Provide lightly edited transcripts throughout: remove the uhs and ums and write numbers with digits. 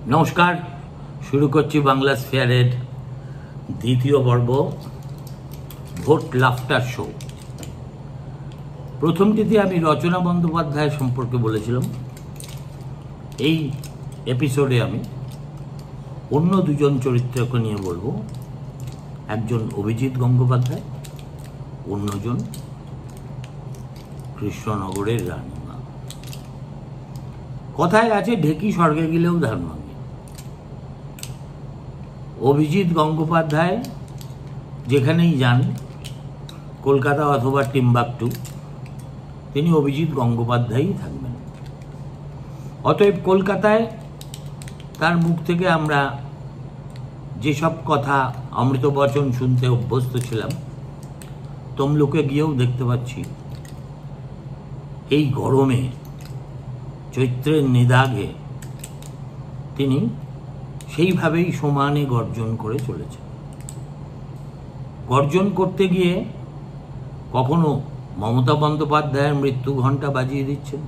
নমস্কার, শুরু করছি বাংলা স্ফেয়ারের দ্বিতীয় পর্ব, ভোট লাফটার শো। প্রথমটিতে আমি রচনা বন্দ্যোপাধ্যায় সম্পর্কে বলেছিলাম। এই এপিসোডে আমি অন্য দুজন চরিত্রকে নিয়ে বলবো। একজন অভিজিৎ গঙ্গোপাধ্যায়, অন্যজন কৃষ্ণনগরের রানীমা। কথায় আছে, ঢেকি স্বর্গে গেলেও ধান ভাঙে। অভিজিৎ গঙ্গোপাধ্যায় যেখানেই যান, কলকাতা অথবা টিম্বাকটু, তিনি অভিজিৎ গঙ্গোপাধ্যায়ই থাকবেন। অতএব কলকাতায় তার মুখ থেকে আমরা যেসব কথা অমৃত বচন শুনতে অভ্যস্ত ছিলাম, তমলুকে গিয়েও দেখতে পাচ্ছি এই গরমে, চৈত্রের নিদাঘে তিনি সেইভাবেই সমানে গর্জন করে চলেছে। গর্জন করতে গিয়ে কখনো মমতা বন্দ্যোপাধ্যায়ের মৃত্যু ঘণ্টা বাজিয়ে দিচ্ছেন,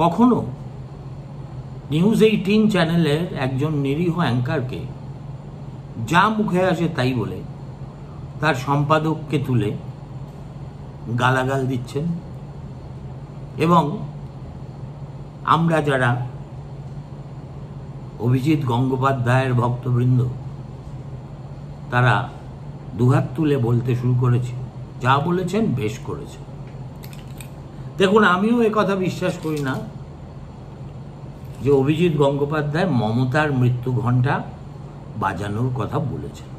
কখনো নিউজ 18 চ্যানেলের একজন নিরীহ অ্যাঙ্কারকে যা মুখে আসে তাই বলে তার সম্পাদককে তুলে গালাগাল দিচ্ছেন। এবং আমরা যারা অভিজিৎ গঙ্গোপাধ্যায়ের ভক্তবৃন্দ, তারা দুহাত তুলে বলতে শুরু করেছি, যা বলেছেন বেশ করেছে। দেখুন, আমিও কথা বিশ্বাস করি না যে অভিজিৎ গঙ্গোপাধ্যায় মমতার মৃত্যু ঘণ্টা বাজানোর কথা বলেছেন।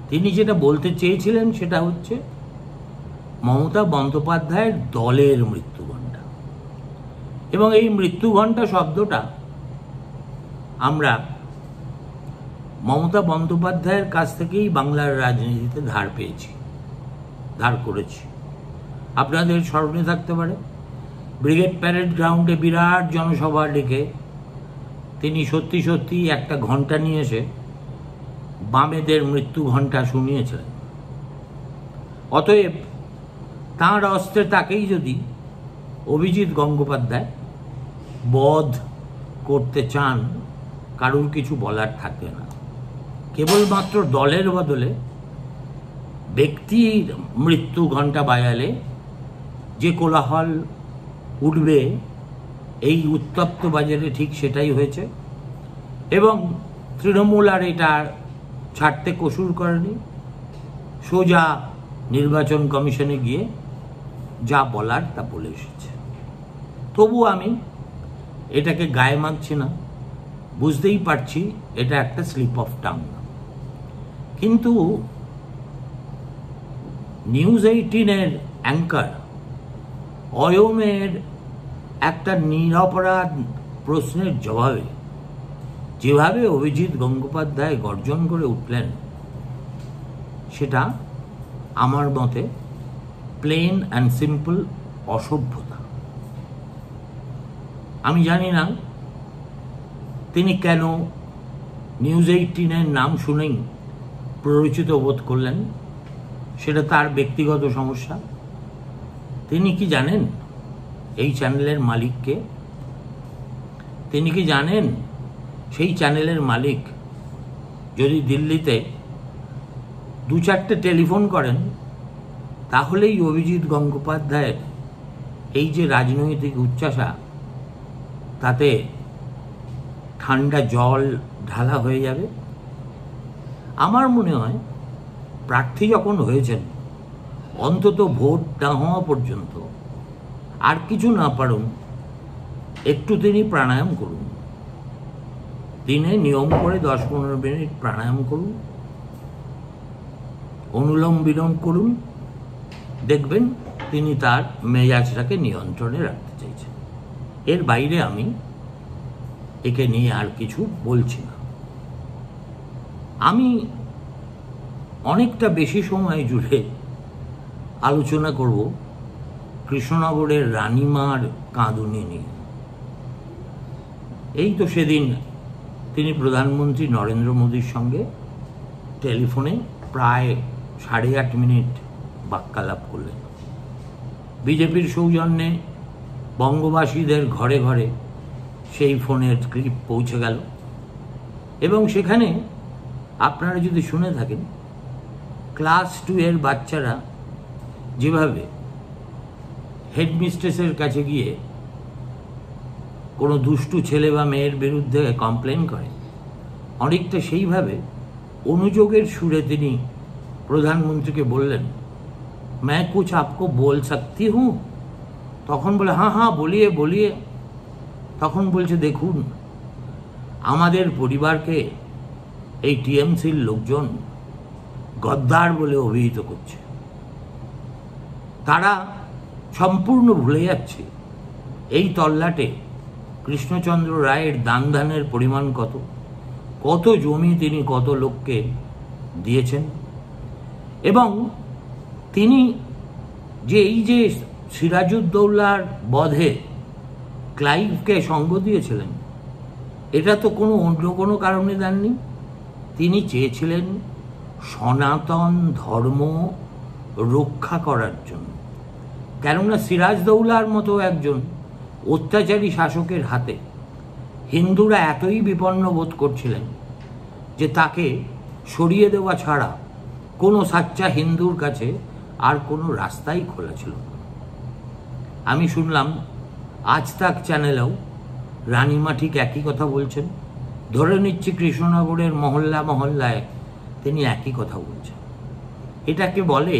তিনি যেটা বলতে চেয়েছিলেন সেটা হচ্ছে মমতা বন্দ্যোপাধ্যায়ের দলের মৃত্যু ঘণ্টা। এবং এই মৃত্যু ঘণ্টা শব্দটা আমরা মমতা বন্দ্যোপাধ্যায়ের কাছ থেকেই বাংলার রাজনীতিতে ধার করেছি। আপনাদের স্মরণে থাকতে পারে, ব্রিগেড প্যারেড গ্রাউন্ডে বিরাট জনসভা ডেকে তিনি সত্যি সত্যি একটা ঘণ্টা নিয়ে এসে বামেদের মৃত্যু ঘণ্টা শুনিয়েছিলেন। অতএব তাঁর অস্ত্রে তাকেই যদি অভিজিৎ গঙ্গোপাধ্যায় বধ করতে চান, কারুর কিছু বলার থাকবে না। কেবলমাত্র দলের বদলে ব্যক্তির মৃত্যু ঘণ্টা বাজালে যে কোলাহল উঠবে, এই উত্তপ্ত বাজারে ঠিক সেটাই হয়েছে। এবং তৃণমূল আর এটা ছাড়তে কসুর করেনি, সোজা নির্বাচন কমিশনে গিয়ে যা বলার তা বলে এসেছে। তবু আমি এটাকে গায়ে মাখছি না, বুঝতেই পারছি এটা একটা স্লিপ অফ টাং। কিন্তু নিউজ 18-এর অ্যাঙ্কার অয়মের একটা নিরপরাধ প্রশ্নের জবাবে যেভাবে অভিজিৎ গঙ্গোপাধ্যায় গর্জন করে উঠলেন, সেটা আমার মতে প্লেন অ্যান্ড সিম্পল অসভ্যতা। আমি জানি না তিনি কেন নিউজ 18-এর নাম শুনেই প্ররোচিত বোধ করলেন, সেটা তার ব্যক্তিগত সমস্যা। তিনি কি জানেন এই চ্যানেলের মালিককে? তিনি কি জানেন সেই চ্যানেলের মালিক যদি দিল্লিতে 2-4টে টেলিফোন করেন, তাহলেই অভিজিৎ গঙ্গোপাধ্যায়ের এই যে রাজনৈতিক উচ্চাসা, তাতে ঠান্ডা জল ঢালা হয়ে যাবে? আমার মনে হয় প্রার্থী যখন হয়েছেন, অন্তত ভোট না হওয়া পর্যন্ত আর কিছু না পারুন, একটু তিনি প্রাণায়াম করুন। দিনে নিয়ম করে 10-15 মিনিট প্রাণায়াম করুন, অনুলোম বিলোম করুন, দেখবেন তিনি তার মেজাজটাকে নিয়ন্ত্রণে রাখতে চাইছেন। এর বাইরে আমি একে নিয়ে আর কিছু বলছি না। আমি অনেকটা বেশি সময় জুড়ে আলোচনা করব কৃষ্ণনগরের রানীমার কাঁদুনি নিয়ে। এই তো সেদিন তিনি প্রধানমন্ত্রী নরেন্দ্র মোদীর সঙ্গে টেলিফোনে প্রায় 8.5 মিনিট বাক্যালাপ করলেন। বিজেপির সৌজন্যে বঙ্গবাসীদের ঘরে ঘরে সেই ফোনের ক্লিপ পৌঁছে গেল এবং সেখানে আপনারা যদি শুনে থাকেন ক্লাস 2 এর বাচ্চারা যেভাবে হেডমিস্ট্রেসের কাছে গিয়ে কোনো দুষ্টু ছেলে বা মেয়ের বিরুদ্ধে কমপ্লেন করে, অনেকটা সেইভাবে অনুযোগের সুরে তিনি প্রধানমন্ত্রীকে বললেন, मैं कुछ आपको बोल सकती हूँ? তখন বলে হ্যাঁ হ্যাঁ বলিয়ে বলিয়ে। তখন বলছে দেখুন, আমাদের পরিবারকে এই টিএমসির লোকজন গদ্দার বলে অভিহিত করছে। তারা সম্পূর্ণ ভুলে যাচ্ছে এই তল্লাটে কৃষ্ণচন্দ্র রায়ের দানের পরিমাণ কত, কত জমি তিনি কত লোককে দিয়েছেন, এবং তিনি যে এই যে সিরাজউদ্দৌলার বধে ক্লাইভকে সঙ্গ দিয়েছিলেন, এটা তো অন্য কোনো কারণে দেননি। তিনি চেয়েছিলেন সনাতন ধর্ম রক্ষা করার জন্য। কেননা সিরাজদৌলার মতো একজন অত্যাচারী শাসকের হাতে হিন্দুরা এতই বিপন্ন বোধ করছিলেন যে তাকে সরিয়ে দেওয়া ছাড়া কোনো সাচ্চা হিন্দুর কাছে আর কোনো রাস্তাই খোলা ছিল না। আমি শুনলাম আজ তাক চ্যানেলেও রানীমা ঠিক একই কথা বলছেন। ধরে নিচ্ছি কৃষ্ণনগরের মহল্লা মহল্লায় তিনি একই কথা বলছেন। এটাকে বলে,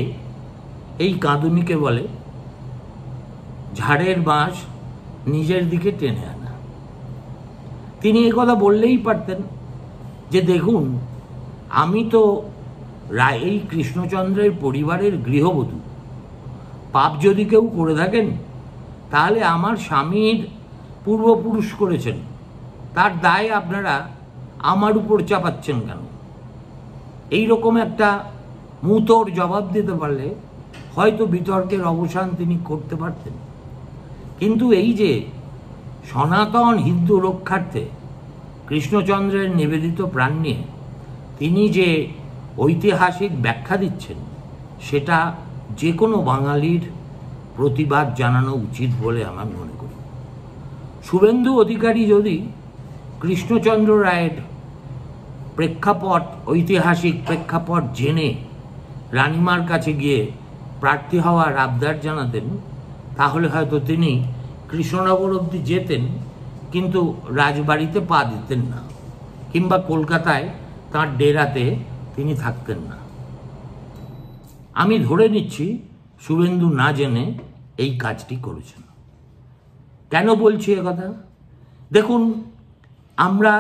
এই কাঁদুনিকে বলে ঝাড়ের বাঁশ নিজের দিকে টেনে আনা। তিনি এই কথা বললেই পারতেন যে দেখুন, আমি তো এই কৃষ্ণচন্দ্রের পরিবারের গৃহবধূ, পাপ যদি কেউ করে থাকেন তাহলে আমার স্বামীর পূর্বপুরুষ করেছেন, তার দায় আপনারা আমার উপর চাপাচ্ছেন কেন? এই রকম একটা মুতোর জবাব দিতে পারলে হয়তো বিতর্কের অবসান তিনি করতে পারতেন। কিন্তু এই যে সনাতন হিন্দু রক্ষার্থে কৃষ্ণচন্দ্রের নিবেদিত প্রাণ নিয়ে তিনি যে ঐতিহাসিক ব্যাখ্যা দিচ্ছেন, সেটা যে কোনো বাঙালির প্রতিবাদ জানানো উচিত বলে আমার মনে করি। শুভেন্দু অধিকারী যদি কৃষ্ণচন্দ্র রায়ের প্রেক্ষাপট, ঐতিহাসিক প্রেক্ষাপট জেনে রানীমার কাছে গিয়ে প্রার্থী হওয়ার আবদার জানাতেন, তাহলে হয়তো তিনি কৃষ্ণনগর অবধি যেতেন, কিন্তু রাজবাড়িতে পা দিতেন না, কিংবা কলকাতায় তাঁর ডেরাতে তিনি থাকতেন না। আমি ধরে নিচ্ছি শুভেন্দু না জেনে এই কাজটি করেছেন। কেন বলছি কথা? দেখুন, আমরা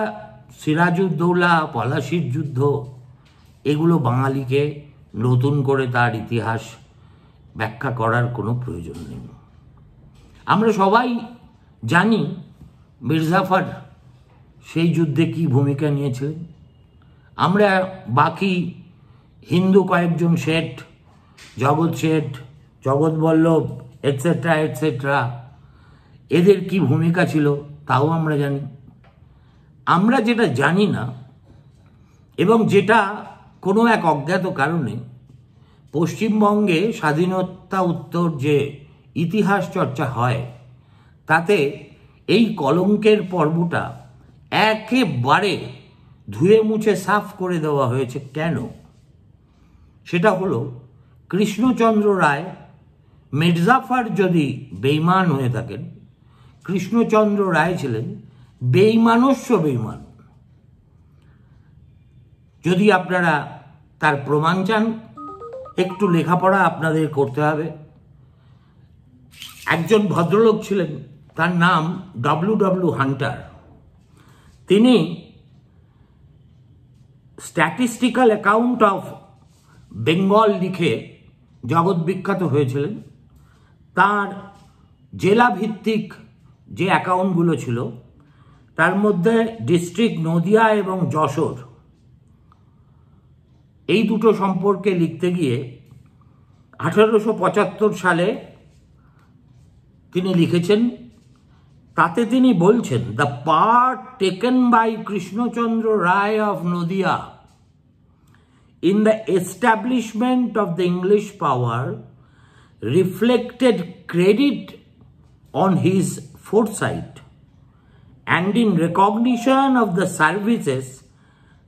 সিরাজউদ্দৌলা, পলাশির যুদ্ধ, এগুলো বাঙালিকে নতুন করে তার ইতিহাস ব্যাখ্যা করার কোনো প্রয়োজন নেই। আমরা সবাই জানি মির্জাফর সেই যুদ্ধে কি ভূমিকা নিয়েছিলেন। আমরা বাকি হিন্দু কয়েকজন শেঠ, জগৎ শেঠ, জগৎ বল্লভ এটসেট্রা এটসেট্রা, এদের কি ভূমিকা ছিল তাও আমরা জানি। আমরা যেটা জানি না, এবং যেটা কোনো এক অজ্ঞাত কারণে পশ্চিমবঙ্গে স্বাধীনতা উত্তর যে ইতিহাস চর্চা হয়, তাতে এই কলঙ্কের পর্বটা একেবারে ধুয়ে মুছে সাফ করে দেওয়া হয়েছে। কেন? সেটা হলো, কৃষ্ণচন্দ্র রায়, মির্জাফর যদি বেঈমান হয়ে থাকেন, কৃষ্ণচন্দ্র রায় ছিলেন বেঈমানস্য বেঈমান। যদি আপনারা তার প্রমাণ চান, একটু লেখাপড়া আপনাদের করতে হবে। একজন ভদ্রলোক ছিলেন, তার নাম ডব্লিউ হান্টার। তিনি স্ট্যাটিস্টিক্যাল অ্যাকাউন্ট অফ বেঙ্গল লিখে জগৎ বিখ্যাত হয়েছিলেন। তার জেলা ভিত্তিক যে অ্যাকাউন্টগুলো ছিল, তার মধ্যে ডিস্ট্রিক্ট নদিয়া এবং যশোর, এই দুটো সম্পর্কে লিখতে গিয়ে 1875 সালে তিনি লিখেছেন। তাতে তিনি বলছেন, the part taken by Krishnachandra Ray of Nadia in the establishment of the English power reflected credit on his foresight and in recognition of the services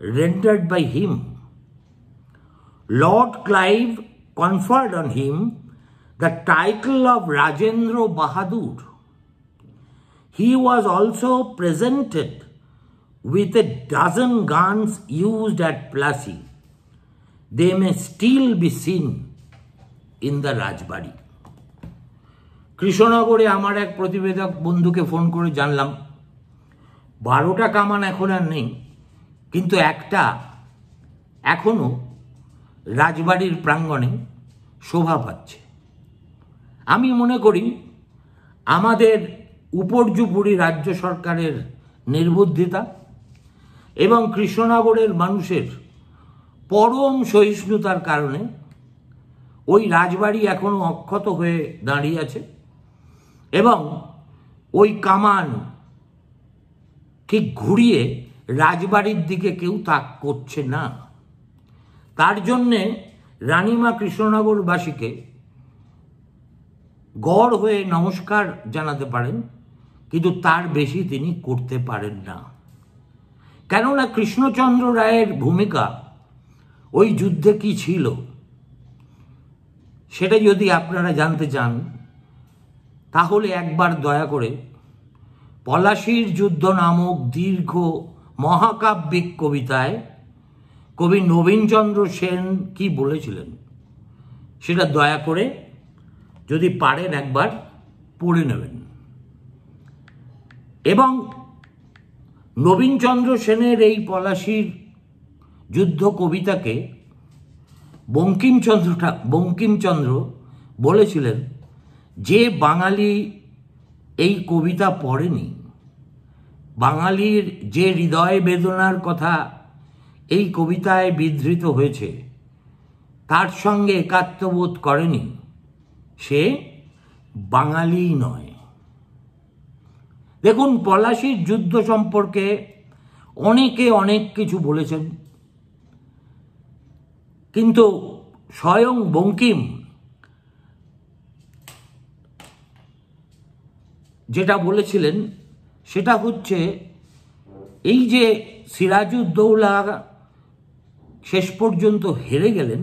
rendered by him, Lord Clive conferred on him the title of Rajendra Bahadur. He was also presented with a dozen guns used at Plassey. They may still be seen in the Rajbari. কৃষ্ণনগরে আমার এক প্রতিবেদক বন্ধুকে phone করে জানলাম 12টা কামান এখন আর নেই, কিন্তু একটা এখনো রাজবাড়ির প্রাঙ্গণে শোভা পাচ্ছে। আমি মনে করি আমাদের উপর্যুপরি রাজ্য সরকারের নির্বুদ্ধিতা এবং কৃষ্ণনগরের মানুষের পরম সহিষ্ণুতার কারণে ওই রাজবাড়ি এখনো অক্ষত হয়ে দাঁড়িয়ে আছে এবং ওই কামান ঠিক ঘুরিয়ে রাজবাড়ির দিকে কেউ তাক করছে না। তার জন্যে রানীমা কৃষ্ণনগরবাসীকে গড় হয়ে নমস্কার জানাতে পারেন, কিন্তু তার বেশি তিনি করতে পারেন না। কেননা কৃষ্ণচন্দ্র রায়ের ভূমিকা ওই যুদ্ধে কি ছিল সেটা যদি আপনারা জানতে চান তাহলে একবার দয়া করে পলাশীর যুদ্ধ নামক দীর্ঘ মহাকাব্যিক কবিতায় কবি নবীনচন্দ্র সেন কি বলেছিলেন সেটা দয়া করে যদি পারেন একবার পড়ে নেবেন। এবং নবীনচন্দ্র সেনের এই পলাশীর যুদ্ধ কবিতাকে বঙ্কিমচন্দ্র বলেছিলেন যে বাঙালি এই কবিতা পড়েনি, বাঙালির যে হৃদয় বেদনার কথা এই কবিতায় বিধৃত হয়েছে তার সঙ্গে একাত্মবোধ করেনি, সে বাঙালি নয়। দেখুন, পলাশীর যুদ্ধ সম্পর্কে অনেকে অনেক কিছু বলেছেন, কিন্তু স্বয়ং বঙ্কিম যেটা বলেছিলেন সেটা হচ্ছে এই যে সিরাজউদ্দৌলা শেষ পর্যন্ত হেরে গেলেন,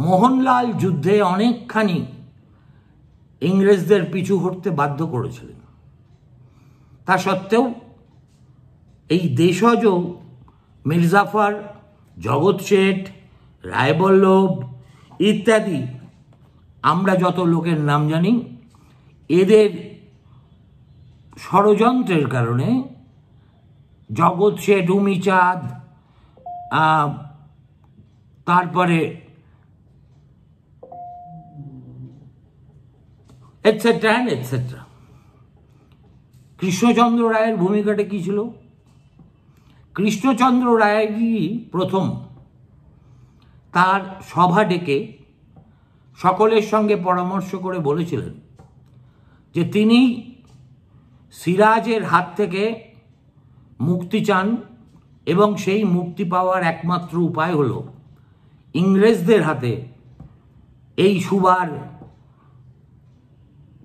মোহনলাল যুদ্ধে অনেকখানি ইংরেজদের পিছু হটতে বাধ্য করেছিলেন। তা সত্ত্বেও এই দেশজ মির্জাফর, জগৎ শেঠ, রায়বল্লভ ইত্যাদি আমরা যত লোকের নাম জানি, এদের ষড়যন্ত্রের কারণে জগৎ শেঠ, উমিচাঁদ, তারপরে এটসেট্রা অ্যান্ড এটসেট্রা। কৃষ্ণচন্দ্র রায়ের ভূমিকাটা কী ছিল? কৃষ্ণচন্দ্র রায়ই প্রথম তার সভা ডেকে সকলের সঙ্গে পরামর্শ করে বলেছিলেন যে তিনি সিরাজের হাত থেকে মুক্তি চান এবং সেই মুক্তি পাওয়ার একমাত্র উপায় হল ইংরেজদের হাতে এই সুবার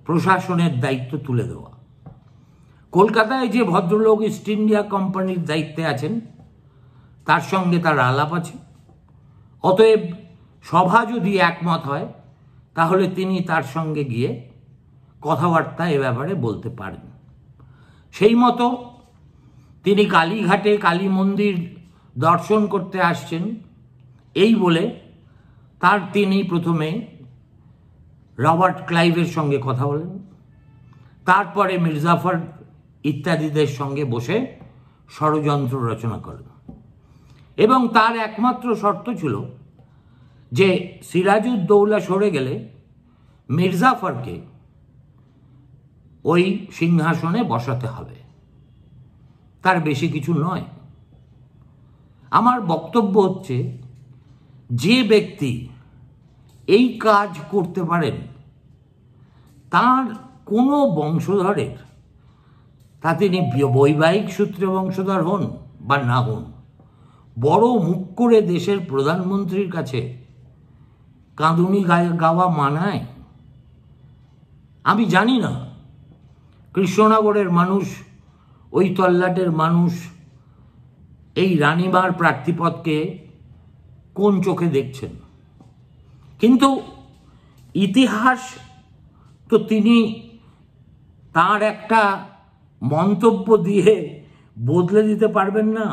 প্রশাসনের দায়িত্ব তুলে দেওয়া। কলকাতায় যে ভদ্রলোক ইস্ট ইন্ডিয়া কোম্পানির দায়িত্বে আছেন তার সঙ্গে তার আলাপ আছে, অতএব সভা যদি একমত হয় তাহলে তিনি তার সঙ্গে গিয়ে কথাবার্তা এ ব্যাপারে বলতে পারেন। সেই মতো তিনি কালীঘাটে কালী মন্দির দর্শন করতে আসছেন এই বলে তিনি প্রথমে রবার্ট ক্লাইভের সঙ্গে কথা বলেন, তারপরে মির্জাফর ইত্যাদিদের সঙ্গে বসে ষড়যন্ত্র রচনা করেন এবং তার একমাত্র শর্ত ছিল যে সিরাজউদ্দৌলা সরে গেলে মির্জাফরকে ওই সিংহাসনে বসাতে হবে, তার বেশি কিছু নয়। আমার বক্তব্য হচ্ছে যে ব্যক্তি এই কাজ করতে পারেন তার কোনো বংশধরের, তা তিনি বৈবাহিক সূত্রে বংশধর হন বা না হন, বড় মুখ করে দেশের প্রধানমন্ত্রীর কাছে কাঁদুনি গাওয়া মানায়? আমি জানি না কৃষ্ণনগরের মানুষ ওই তল্লাটের মানুষ এই রানিবার প্রার্থীপদকে কোন চোখে দেখছেন? কিন্তু ইতিহাস তো তিনি তার একটা মন্তব্য দিয়ে বদলে দিতে পারবেন না।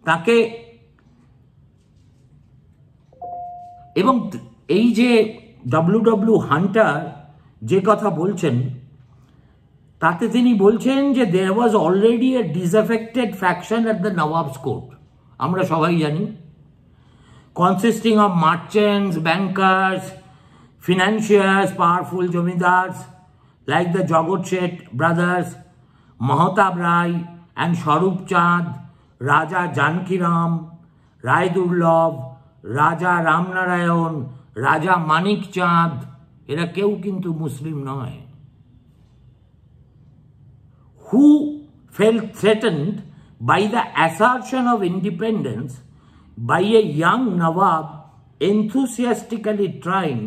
তাকে এবং এই যে ডব্লিউ হান্টার যে কথা বলছেন, তাতে তিনি বলছেন যে there was already a disaffected faction at the Nawab's court. আমরা সবাই জানি, consisting of merchants, bankers, financiers, powerful zamindars like the Jagat Seth brothers, Mahatab Rai and Swarup Chand, Raja Jankiram, Rai Durlab, Raja Ramnarayan, Raja Manik Chand, এরা কেউ কিন্তু মুসলিম নয়। Who felt threatened by the assertion of independence by a young Nawab enthusiastically trying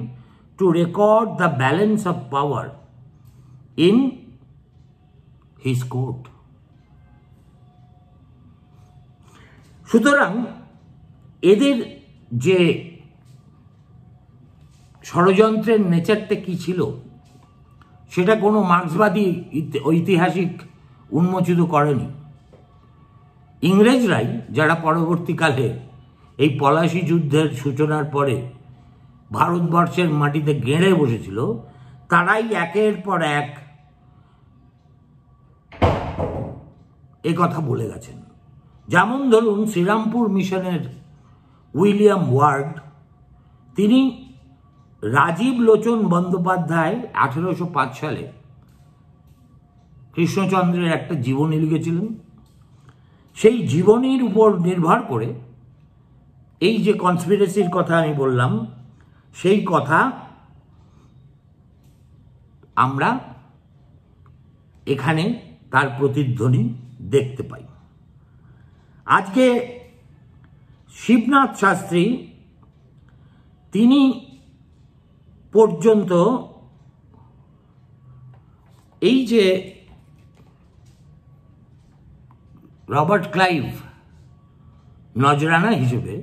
to record the balance of power in his court. সুতরাং এদের যে ষড়যন্ত্রের নেচারটা কি ছিল সেটা কোনো মার্ক্সবাদী ঐতিহাসিক উন্মোচিত করেনি। ইংরেজরাই, যারা পরবর্তীকালে এই পলাশী যুদ্ধের সূচনার পরে ভারতবর্ষের মাটিতে গেঁড়ে বসেছিল, তারাই একের পর এক এ কথা বলে গেছেন। যেমন ধরুন শ্রীরামপুর মিশনের উইলিয়াম ওয়ার্ড, তিনি রাজীব লোচন বন্দ্যোপাধ্যায় 1805 সালে কৃষ্ণচন্দ্রের একটা জীবনী লিখেছিলেন। সেই জীবনীর উপর নির্ভর করে এই যে কনস্পিরেসির কথা আমি বললাম, সেই কথা আমরা এখানে তার প্রতিধ্বনি দেখতে পাই। আজকে শিবনাথ শাস্ত্রী তিনি পর্যন্ত এই যে রবার্ট ক্লাইভ নজরানা হিসেবে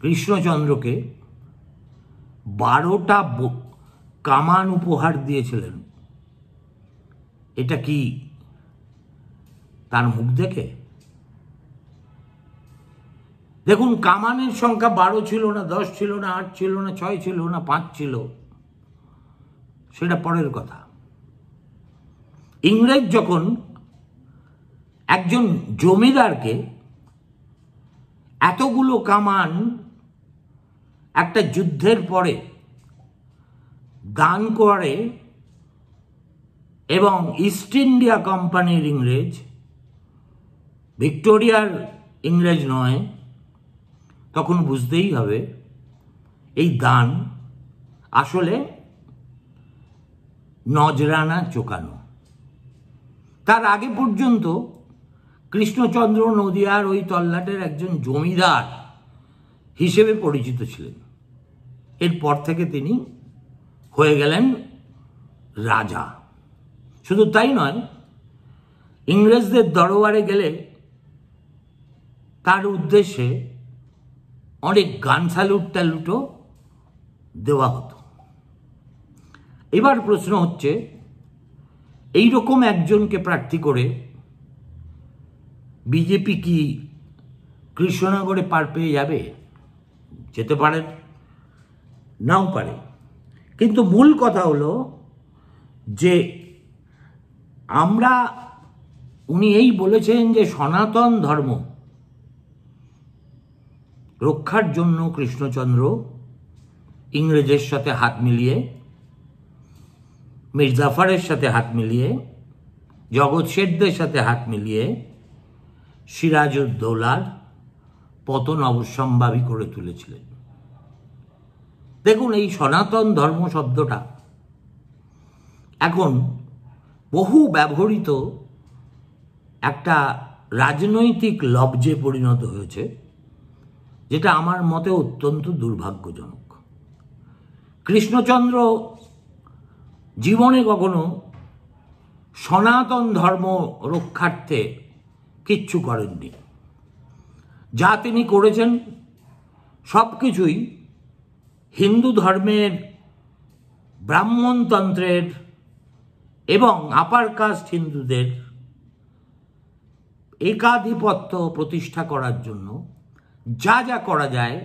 কৃষ্ণচন্দ্রকে 12টা কামান উপহার দিয়েছিলেন, এটা কি তার মুখ দেখে? দেখুন, কামানের সংখ্যা 12 ছিল না, 10 ছিল না, 8 ছিল না, 6 ছিল না, 5 ছিল, সেটা পরের কথা। ইংরেজ যখন একজন জমিদারকে এতগুলো কামান একটা যুদ্ধের পরে দান করে, এবং ইস্ট ইন্ডিয়া কোম্পানির ইংরেজ, ভিক্টোরিয়ার ইংরেজ নয়, তখন বুঝতেই হবে এই দান আসলে নজরানা চোকানো। তার আগে পর্যন্ত কৃষ্ণচন্দ্র নদিয়ার ওই তল্লাটের একজন জমিদার হিসেবে পরিচিত ছিলেন। এরপর থেকে তিনি হয়ে গেলেন রাজা। শুধু তাই নয়, ইংরেজদের দরবারে গেলে তার উদ্দেশ্যে অনেক গান স্যালুট ট্যালুটও দেওয়া হতো। এবার প্রশ্ন হচ্ছে, এইরকম একজনকে প্রার্থী করে বিজেপি কি কৃষ্ণনগরে পার পেয়ে যাবে? যেতে পারে, নাও পারে। কিন্তু মূল কথা হলো যে উনি এই বলেছেন যে সনাতন ধর্ম রক্ষার জন্য কৃষ্ণচন্দ্র ইংরেজের সাথে হাত মিলিয়ে, মীর জাফরের সাথে হাত মিলিয়ে, জগৎ শেঠদের সাথে হাত মিলিয়ে সিরাজউদ্দৌলার পতন অবশ্যম্ভাবী করে তুলেছিলেন। দেখুন, এই সনাতন ধর্ম শব্দটা এখন বহু ব্যবহৃত একটা রাজনৈতিক লব্জে পরিণত হয়েছে, যেটা আমার মতে অত্যন্ত দুর্ভাগ্যজনক। কৃষ্ণচন্দ্র জীবনে কখনো সনাতন ধর্ম রক্ষার্থে কিচ্ছু করেননি। যা তিনি করেছেন সব কিছুই হিন্দু ধর্মের, ব্রাহ্মণতন্ত্রের এবং আপার কাস্ট হিন্দুদের একাধিপত্য প্রতিষ্ঠা করার জন্য যা যা করা যায়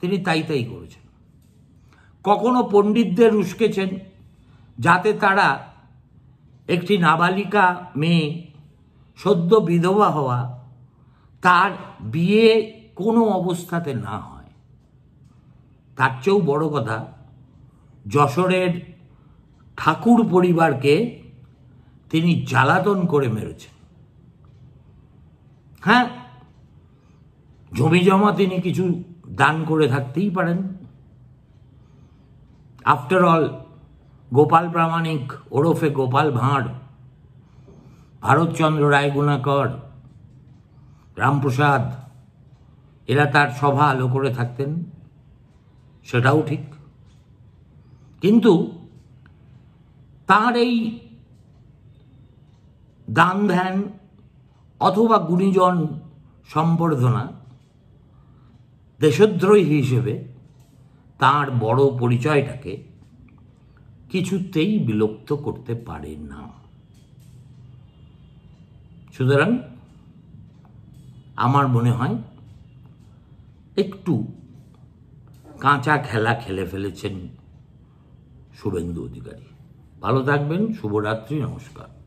তিনি তাই তাই করেছেন। কখনো পণ্ডিতদের উস্কেছেন যাতে তারা একটি নাবালিকা মেয়ে সদ্য বিধবা হওয়া তার বিয়ে কোনো অবস্থাতে না হয়। তার চেয়েও বড় কথা, যশোরের ঠাকুর পরিবারকে তিনি জ্বালাতন করে মেরেছেন। হ্যাঁ, জমি জমা তিনি কিছু দান করে থাকতেই পারেন। আফটার অল গোপাল প্রামাণিক ওরফে গোপাল ভাঁড়, ভারতচন্দ্র রায়গুণাকর, রামপ্রসাদ এরা তার সভা আলো করে থাকতেন, সেটাও ঠিক। কিন্তু তার এই দান ধ্যান অথবা গুণীজন সম্বর্ধনা দেশদ্রোহী হিসেবে তার বড় পরিচয়টাকে কিছুতেই বিলুপ্ত করতে পারে না। সুতরাং আমার মনে হয় একটু কাঁচা খেলা খেলে ফেলেছেন শুভেন্দু অধিকারী। ভালো থাকবেন, শুভরাত্রি, নমস্কার।